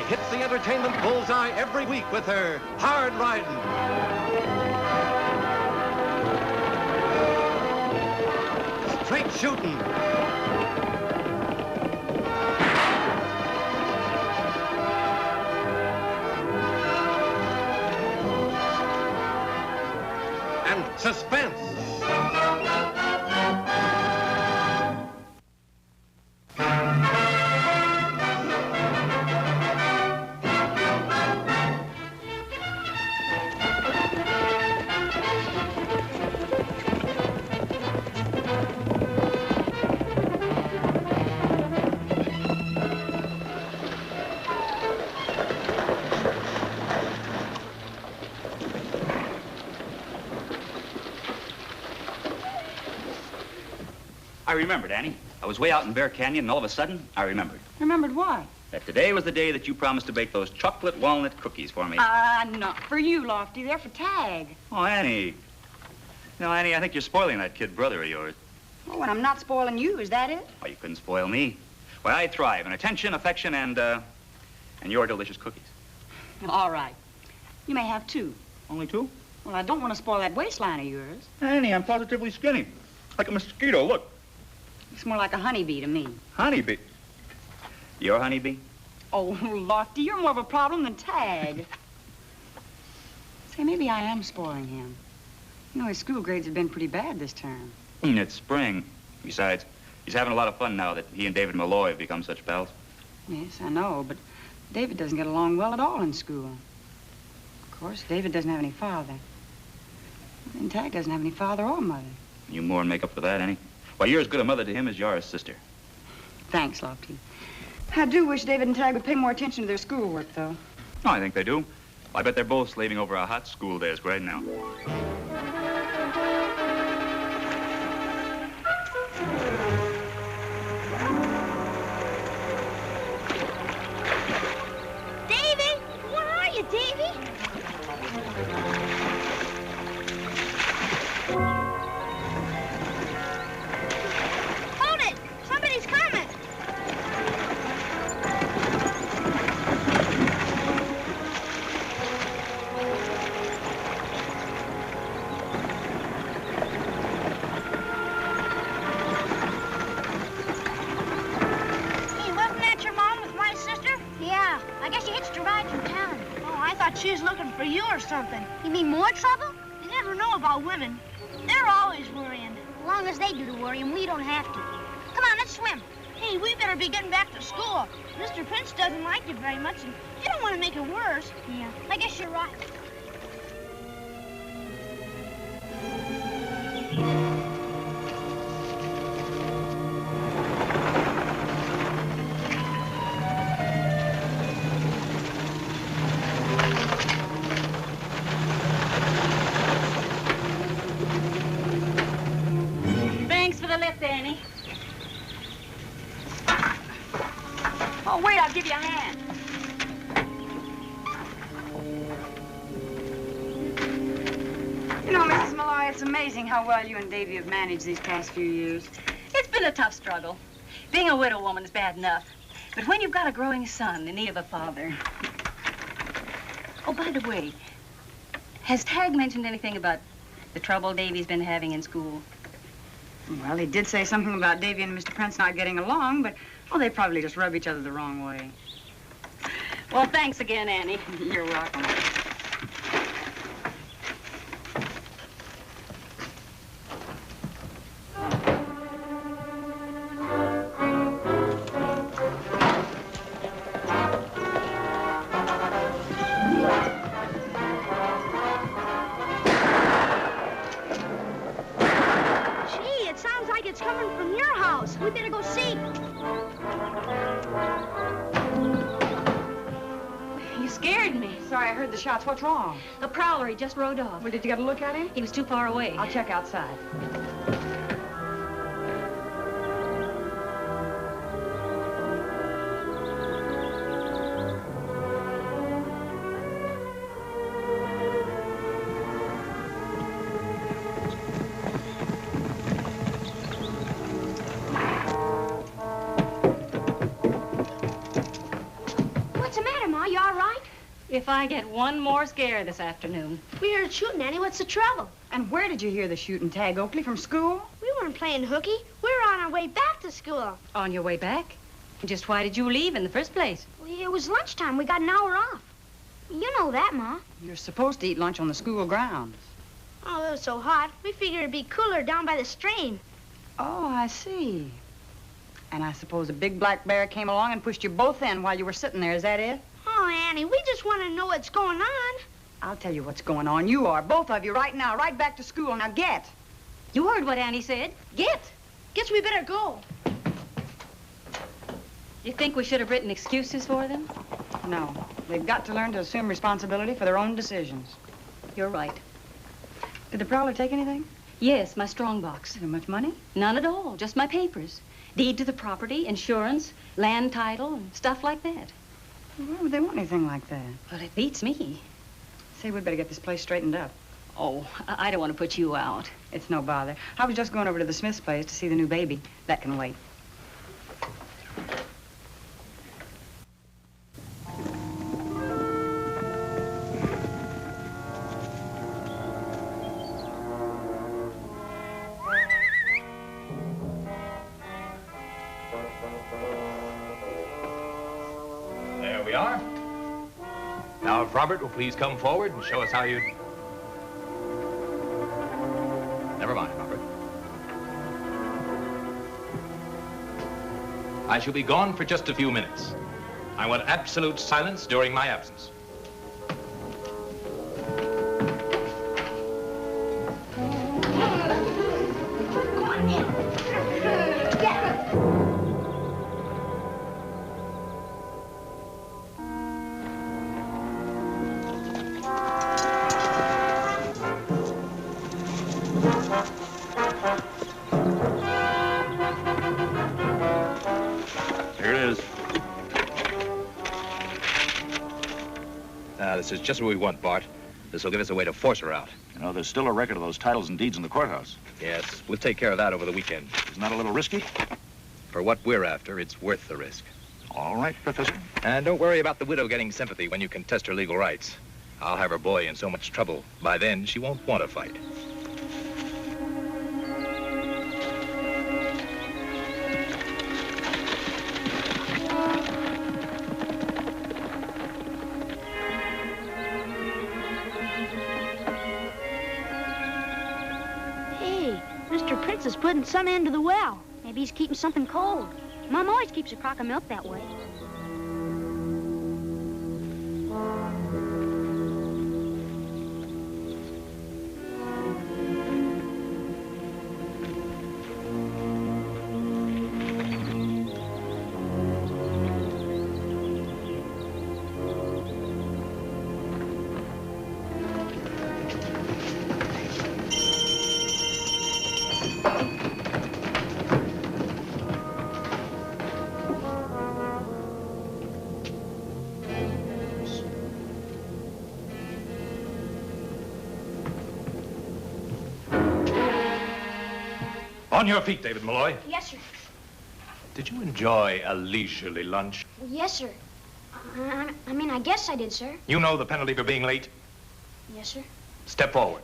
hits the entertainment bullseye every week with her hard riding. Straight shooting. And suspense. I remembered, Annie. I was way out in Bear Canyon, and all of a sudden, I remembered. Remembered what? That today was the day that you promised to bake those chocolate walnut cookies for me. Not for you, Lofty. They're for Tagg. Oh, Annie. No, Annie, I think you're spoiling that kid brother of yours. Oh, and I'm not spoiling you. Is that it? Why, you couldn't spoil me. Why, I thrive in attention, affection, and your delicious cookies. All right. You may have two. Only two? Well, I don't want to spoil that waistline of yours. Annie, I'm positively skinny. Like a mosquito, look. It's more like a honeybee to me. Honeybee? You're a honeybee? Oh, Lofty, you're more of a problem than Tagg. Say, maybe I am spoiling him. You know, his school grades have been pretty bad this term. It's spring. Besides, he's having a lot of fun now that he and David Malloy have become such pals. Yes, I know, but David doesn't get along well at all in school. Of course, David doesn't have any father. And Tagg doesn't have any father or mother. You more than make up for that, Annie. Why, you're as good a mother to him as you are a sister. Thanks, Lofty. I do wish David and Tagg would pay more attention to their schoolwork, though. Oh, I think they do. I bet they're both slaving over a hot school desk right now. Davy! Where are you, Davy? Hold it! Somebody's coming! Hey, wasn't that your mom with my sister? Yeah, I guess she hitched a ride from town. Oh, I thought she was looking for you or something. You mean more trouble? You never know about women. They're always worrying. As long as they do the worrying, we don't have to. Come on, let's swim. Hey, we better be getting back to school. Mr. Prince doesn't like you very much, and you don't want to make it worse. Yeah, I guess you're right. Thanks for the lift, Annie. Oh, wait, I'll give you a hand. You know, Mrs. Malloy, it's amazing how well you and Davy have managed these past few years. It's been a tough struggle. Being a widow woman is bad enough. But when you've got a growing son in need of a father... Oh, by the way, has Tagg mentioned anything about the trouble Davy's been having in school? Well, he did say something about Davy and Mr. Prince not getting along, but, oh, they probably just rub each other the wrong way. Well, thanks again, Annie. You're welcome. Gee, it sounds like it's coming from your house. We better go see. You scared me. Sorry, I heard the shots. What's wrong? The prowler, he just rode off. Well, did you get a look at him? He was too far away. I'll check outside. What's the matter, Ma? if I get one more scare this afternoon. We heard shooting, Annie. What's the trouble? And where did you hear the shooting, Tagg Oakley? From school? We weren't playing hooky. We were on our way back to school. On your way back? Just why did you leave in the first place? It was lunchtime. We got an hour off. You know that, Ma. You're supposed to eat lunch on the school grounds. Oh, it was so hot. We figured it'd be cooler down by the stream. Oh, I see. And I suppose a big black bear came along and pushed you both in while you were sitting there. Is that it? Oh, Annie, we just want to know what's going on. I'll tell you what's going on. You are, both of you, right now, right back to school. Now get. You heard what Annie said. Get. Guess we better go. You think we should have written excuses for them? No. They've got to learn to assume responsibility for their own decisions. You're right. Did the prowler take anything? Yes, my strong box. How much money? None at all, just my papers. Deed to the property, insurance, land title, and stuff like that. Why would they want anything like that? Well, it beats me. Say, we'd better get this place straightened up. Oh, I don't want to put you out. It's no bother. I was just going over to the Smith's place to see the new baby. That can wait. There we are. Now, if Robert will please come forward and show us how you... Never mind, Robert. I shall be gone for just a few minutes. I want absolute silence during my absence. This is just what we want, Bart. This will give us a way to force her out. You know, there's still a record of those titles and deeds in the courthouse. Yes, we'll take care of that over the weekend. Isn't that a little risky? For what we're after, it's worth the risk. All right, Professor. And don't worry about the widow getting sympathy when you contest her legal rights. I'll have her boy in so much trouble. By then, she won't want to fight. Is putting some into the well. Maybe he's keeping something cold. Mom always keeps a crock of milk that way. On your feet, David Malloy. Yes, sir. Did you enjoy a leisurely lunch? Yes, sir. I mean, I guess I did, sir. You know the penalty for being late? Yes, sir. Step forward.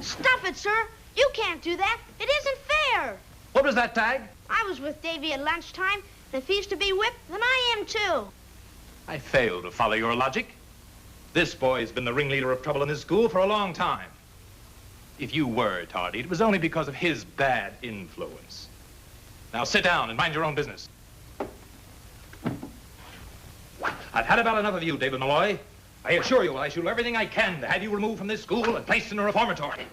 Stop it, sir. You can't do that. It isn't fair. What was that, Tagg? I was with Davy at lunchtime. If he's to be whipped, then I am too. I fail to follow your logic. This boy's been the ringleader of trouble in this school for a long time. If you were tardy, it was only because of his bad influence. Now sit down and mind your own business. I've had about enough of you, David Malloy. I assure you I shall do everything I can to have you removed from this school and placed in a reformatory.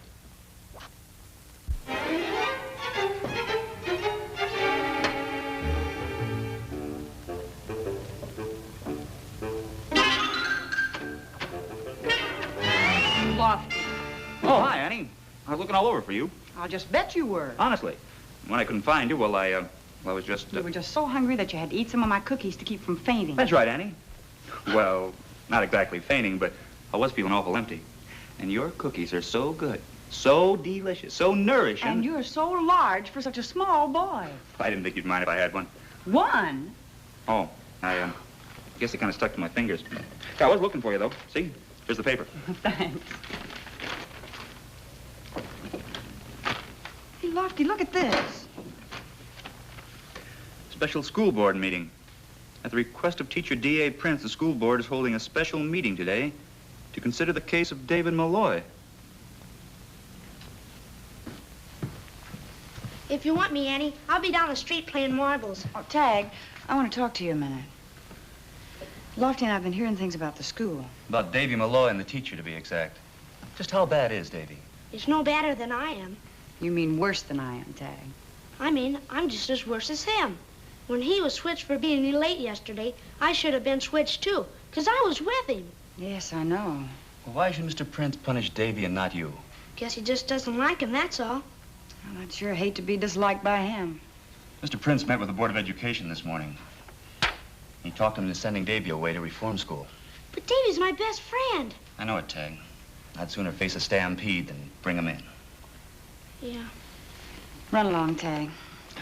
Oh, hi, Annie. I was looking all over for you. I'll just bet you were. Honestly. When I couldn't find you, well, I was just... You were just so hungry that you had to eat some of my cookies to keep from fainting. That's right, Annie. Well, not exactly fainting, but I was feeling awful empty. And your cookies are so good, so delicious, so nourishing. And you're so large for such a small boy. I didn't think you'd mind if I had one. One? Oh, I guess it kind of stuck to my fingers. I was looking for you, though. See? Here's the paper. Thanks. Hey, Lofty, look at this. Special school board meeting. At the request of teacher D.A. Prince, the school board is holding a special meeting today to consider the case of David Malloy. If you want me, Annie, I'll be down the street playing marbles. Oh, Tagg, I want to talk to you a minute. Lofty and I have been hearing things about the school. About Davy Malloy and the teacher, to be exact. Just how bad is Davy? It's no better than I am. You mean worse than I am, Tagg. I mean, I'm just as worse as him. When he was switched for being late yesterday, I should have been switched too, because I was with him. Yes, I know. Well, why should Mr. Prince punish Davy and not you? Guess he just doesn't like him, that's all. Well, I'd sure hate to be disliked by him. Mr. Prince met with the Board of Education this morning. He talked him into sending Davy away to reform school. But Davy's my best friend. I know it, Tagg. I'd sooner face a stampede than bring him in. Yeah. Run along, Tagg.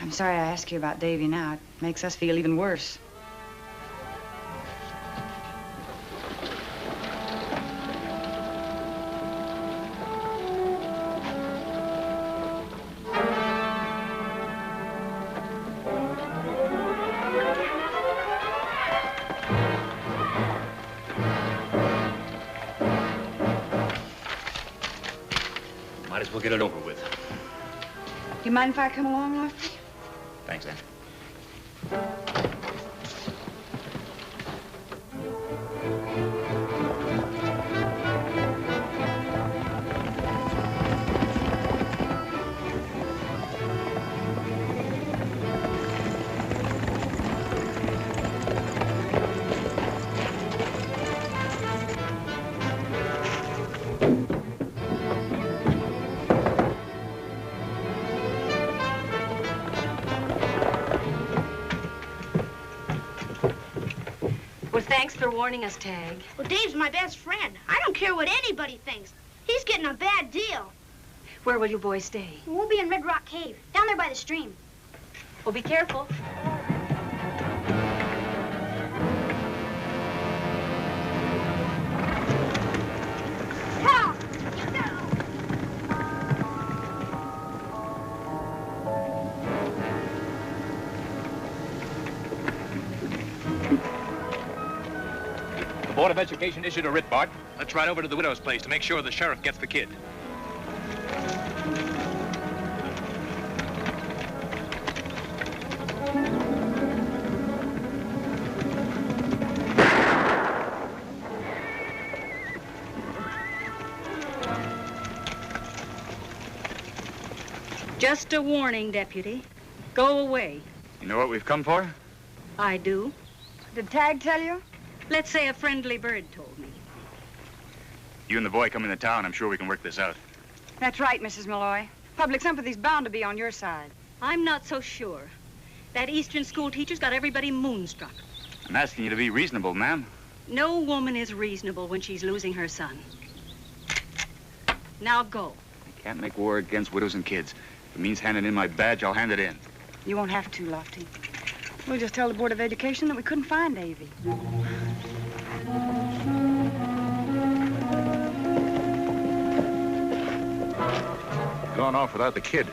I'm sorry I asked you about Davy now. It makes us feel even worse. Might as well get it over with. You mind if I come along, Lofty? Thanks, Anne. Thanks for warning us, Tagg. Well, Dave's my best friend. I don't care what anybody thinks. He's getting a bad deal. Where will you boys stay? We'll be in Red Rock Cave, down there by the stream. Well, be careful. The Board of Education issued a writ, Bart. Let's ride over to the widow's place to make sure the sheriff gets the kid. Just a warning, Deputy. Go away. You know what we've come for? I do. Did Tagg tell you? Let's say a friendly bird told me. You and the boy come into town. I'm sure we can work this out. That's right, Mrs. Malloy. Public sympathy's bound to be on your side. I'm not so sure. That Eastern school teacher's got everybody moonstruck. I'm asking you to be reasonable, ma'am. No woman is reasonable when she's losing her son. Now go. I can't make war against widows and kids. If it means handing in my badge, I'll hand it in. You won't have to, Lofty. We'll just tell the Board of Education that we couldn't find Davy. Gone off without the kid.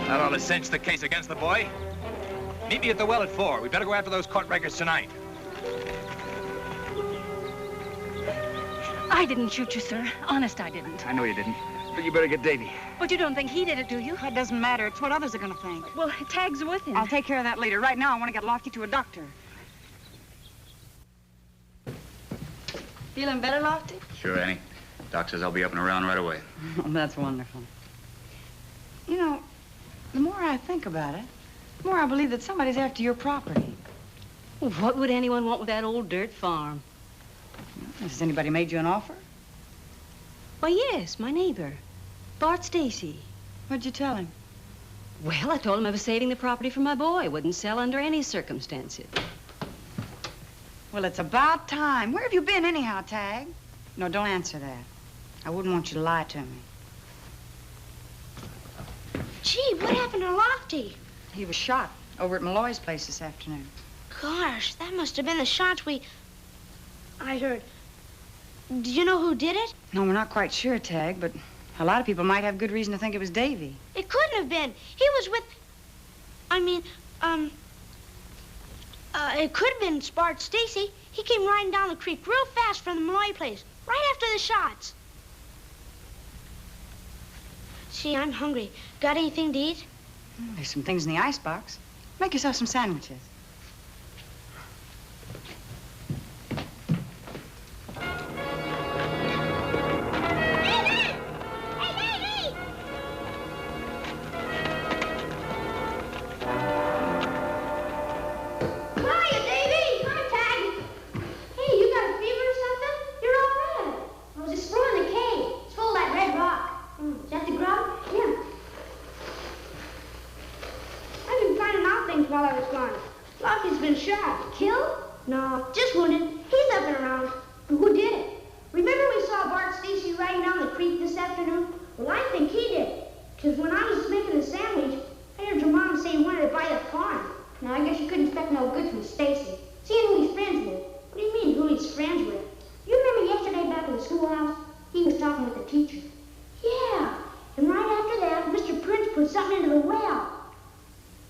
That ought to cinch the case against the boy. Meet me at the well at 4. We better go after those court records tonight. I didn't shoot you, sir. Honest, I didn't. I know you didn't, but you better get Davy. But you don't think he did it, do you? That doesn't matter. It's what others are going to think. Well, Tagg's with him. I'll take care of that later. Right now, I want to get Lofty to a doctor. Feeling better, Lofty? Sure, Annie. Doc says I'll be up and around right away. Oh, that's wonderful. You know, the more I think about it, the more I believe that somebody's after your property. What would anyone want with that old dirt farm? Has anybody made you an offer? Why, yes, my neighbor, Bart Stacy. What'd you tell him? Well, I told him I was saving the property for my boy. Wouldn't sell under any circumstances. Well, it's about time. Where have you been anyhow, Tagg? No, don't answer that. I wouldn't want you to lie to me. Gee, what happened to Lofty? He was shot over at Malloy's place this afternoon. Gosh, that must have been the shots I heard. Did you know who did it? No, we're not quite sure, Tagg, but a lot of people might have good reason to think it was Davy. It couldn't have been. He was with... it could have been Bart Stacy. He came riding down the creek real fast from the Malloy place, right after the shots. Gee, I'm hungry. Got anything to eat? There's some things in the icebox. Make yourself some sandwiches. While I was gone. Lofty's been shot. Killed? No, just wounded. He's up and around. But who did it? Remember we saw Bart Stacy riding down the creek this afternoon? Well, I think he did. Because when I was making a sandwich, I heard your mom say he wanted to buy the farm. Now, I guess you couldn't expect no good from Stacy. Seeing who he's friends with. What do you mean, who he's friends with? You remember yesterday back in the schoolhouse? He was talking with the teacher. Yeah. And right after that, Mr. Prince put something into the well.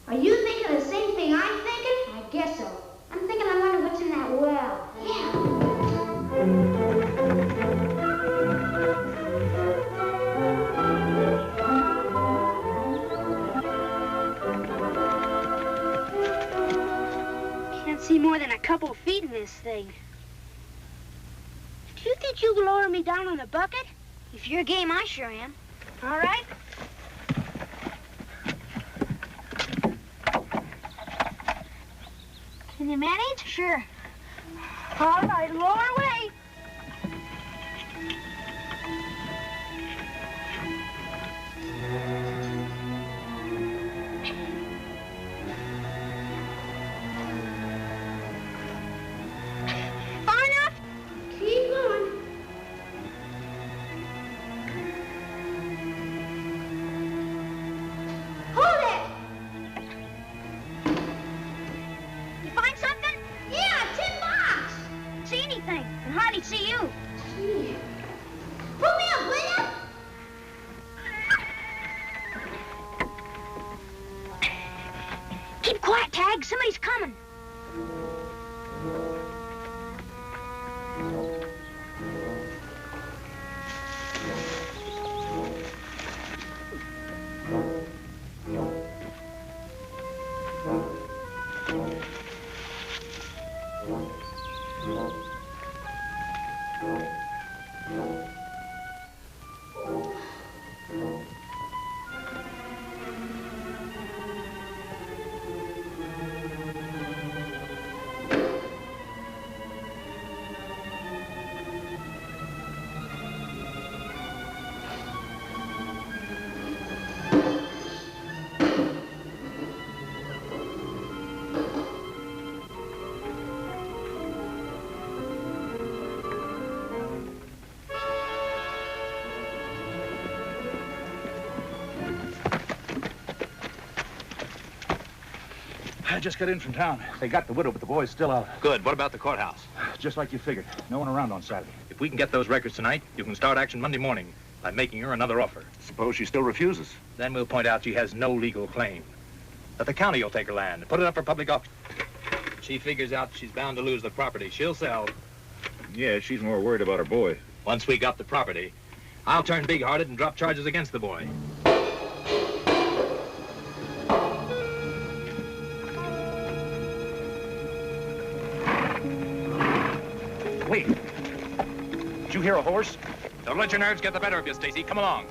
Are you thinking the same thing I'm thinking? I guess so. I'm thinking I wonder what's in that well. Yeah. Can't see more than a couple of feet in this thing. Do you think you can lower me down on the bucket? If you're game, I sure am. All right. Can you manage? Sure. All right, lower away. Far enough? Keep going. Hold it! Anything. I can hardly see you. Gee. Pull me up, will you? Keep quiet, Tagg. Somebody's coming. I just got in from town. They got the widow, but the boy's still out. Good. What about the courthouse? Just like you figured. No one around on Saturday. If we can get those records tonight, you can start action Monday morning by making her another offer. Suppose she still refuses. Then we'll point out she has no legal claim. That the county will take her land and put it up for public auction. She figures out she's bound to lose the property. She'll sell. Yeah, she's more worried about her boy. Once we got the property, I'll turn big-hearted and drop charges against the boy. Wait. Did you hear a horse? Don't let your nerves get the better of you, Stacy. Come along.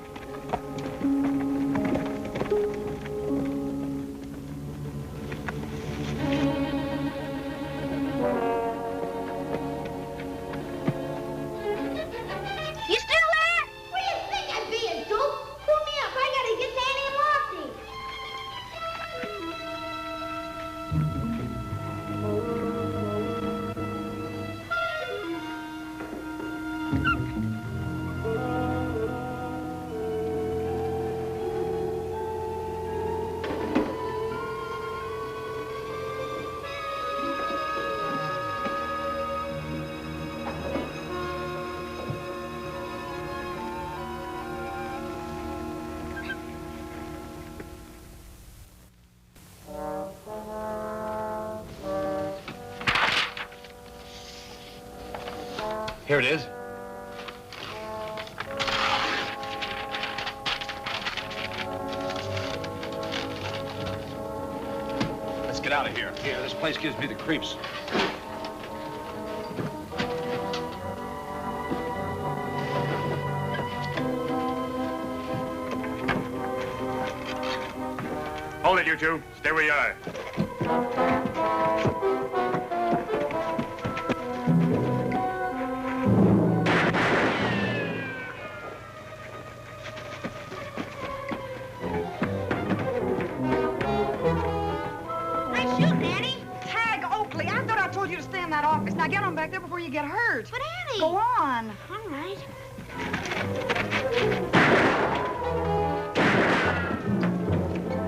Here it is. Let's get out of here. Yeah, this place gives me the creeps. Hold it, you two. Stay where you are. Nice shooting, Annie. Tagg, Oakley, I thought I told you to stay in that office. Now get on back there before you get hurt. But Annie. Go on. All right.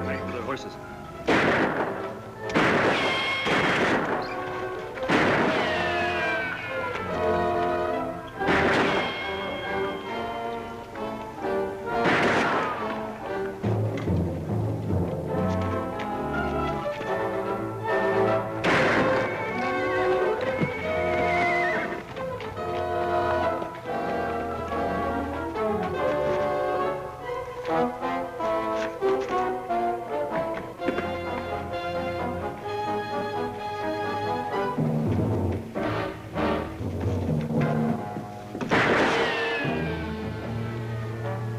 Ready for the horses.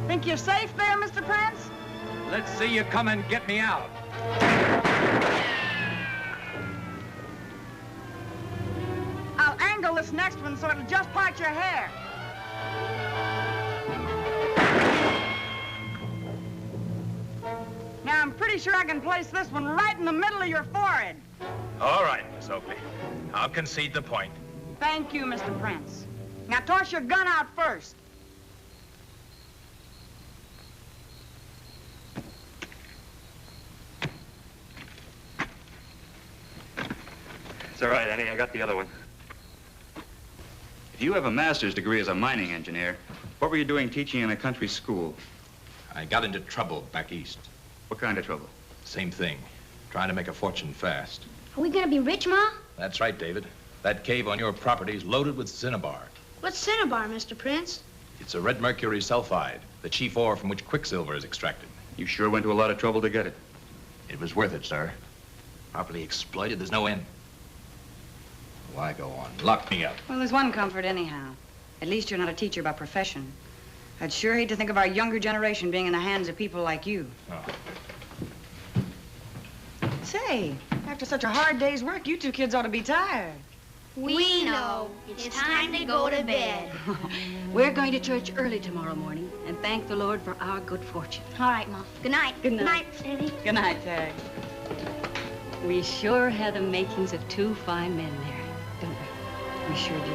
Think you're safe there, Mr. Prince? Let's see you come and get me out. I'll angle this next one so it'll just part your hair. Now, I'm pretty sure I can place this one right in the middle of your forehead. All right, Miss Oakley. I'll concede the point. Thank you, Mr. Prince. Now, toss your gun out first. It's all right, Annie. I got the other one. If you have a master's degree as a mining engineer, what were you doing teaching in a country school? I got into trouble back east. What kind of trouble? Same thing. Trying to make a fortune fast. Are we gonna be rich, Ma? That's right, David. That cave on your property is loaded with cinnabar. What's cinnabar, Mr. Prince? It's a red mercury sulfide, the chief ore from which quicksilver is extracted. You sure went to a lot of trouble to get it. It was worth it, sir. Properly exploited, there's no end. Why go on? Lock me up. Well, there's one comfort anyhow. At least you're not a teacher by profession. I'd sure hate to think of our younger generation being in the hands of people like you. Oh. Say, after such a hard day's work, you two kids ought to be tired. We know. It's time to go to bed. We're going to church early tomorrow morning and thank the Lord for our good fortune. All right, Ma. Good night. Good night. Good night, Annie. Good night, Tagg. We sure had the makings of two fine men there, don't we? We sure do.